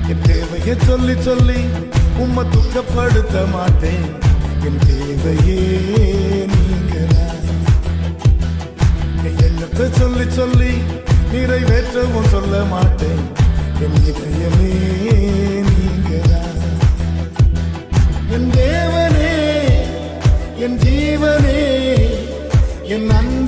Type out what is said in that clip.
என் தேவையை சொல்லி சொல்லி உம்மை துக்கப்படுத்த மாட்டேன். என் தேவையே நீங்கதான். என் எண்ணத்தை சொல்லி சொல்லி நிறைவேற்றவும் சொல்ல மாட்டேன். என் இதயமே நீங்கதான். என் தேவனே, என் ஜீவனே, என் அன்பு